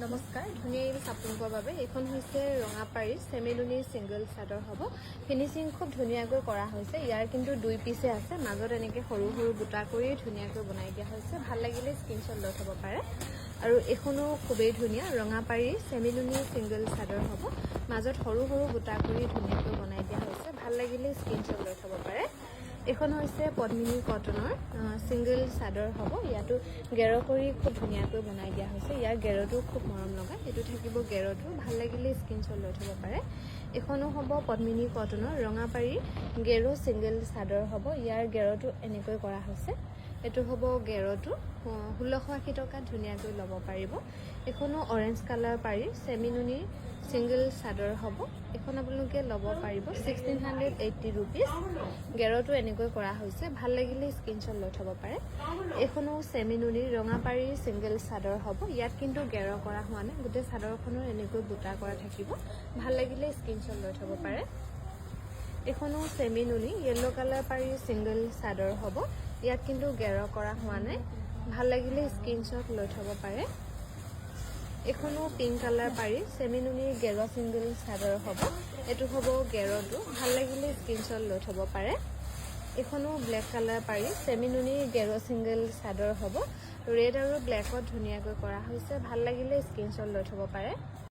নমস্কাৰ ধুনীয়া এই আপোনালোকৰ বাবে এইখন হৈছে ৰঙাপাৰীৰ চেমিলুনি সিঙ্গল চাদৰ হ'ব ফিনিশিং খুব ধুনীয়াকৈ কৰা হৈছে ইয়াৰ কিন্তু দুই পিছে আছে মাজত এনেকৈ সৰু সৰু বুটা কৰি ধুনীয়াকৈ বনাই দিয়া হৈছে ভাল লাগিলে স্ক্ৰীনশ্বট লৈ থব পাৰে আৰু এখনো খুবেই ধুনীয়া ৰঙাপাৰীৰ চেমিলুনি সিঙ্গল চাদৰ হ'ব মাজত সৰু সৰু বুটা কৰি ধুনীয়াকৈ বনাই দিয়া হৈছে ভাল লাগিলে স্ক্ৰীনশ্বট লৈ থব পাৰে এখন হৈছে পদ্মিনী কটনৰ সিঙ্গল চাদৰ হ'ব ইয়াতো গেৰ কৰি খুব ধুনীয়াকৈ বনাই দিয়া হৈছে ইয়াৰ গেৰটো খুব মৰম লগা এটো থাকিব গেৰটো ভাল লাগিলে স্ক্ৰীনশ্বট লৈ থব পাৰে এখনো হ'ব পদ্মিনী কটনৰ ৰঙাপাৰী গেৰো সিঙ্গল চাদৰ হ'ব ইয়াৰ গেৰটো এনেকৈ কৰা হৈছে এটো হ'ব গেৰটো 1680 টকা ধুনীয়াকৈ ল'ব পাৰিব এখনো অৰেঞ্জ কালাৰ পাৰি চেমিনুনি সিঙ্গল চাদৰ হ'ব এখন আপোনালোকে ল'ব পাৰিব 1680 रुपीस গেৰটো এনেকৈ কৰা হৈছে ভাল লাগিলে স্ক্ৰীনশ্বট লৈ থব পাৰে এখনো চেমিনুনি ৰঙাপাৰী সিঙ্গল চাদৰ হ'ব ইয়াত কিন্তু গেৰ কৰা হোৱা নাই গোটে চাদৰখনৰ এনেকৈ বুটা কৰা থাকিব ভাল লাগিলে স্ক্ৰীনশ্বট লৈ থব পাৰে এখনো চেমিনুনি ইয়েলো কালাৰ পাৰি সিঙ্গল চাদৰ হ'ব ইয়াত কিন্তু গেৰ কৰা হোৱা নাই ভাল লাগিলে স্ক্ৰীনশ্বট লৈ থব পাৰে এখনো পিংক কালাৰ পাৰি চেমিনুনি গেৰ সিঙ্গল চাদৰ হ'ব এটো হ'ব গেৰটো ভাল লাগিলে স্ক্ৰীনশ্বট লৈ থব পাৰে এখনো ব্লেক কালাৰ পাৰি চেমিনুনি গেৰ সিঙ্গল চাদৰ হ'ব ৰেড আৰু ব্লেকত ধুনীয়াকৈ কৰা হৈছে ভাল লাগিলে স্ক্ৰীনশ্বট লৈ থব পাৰে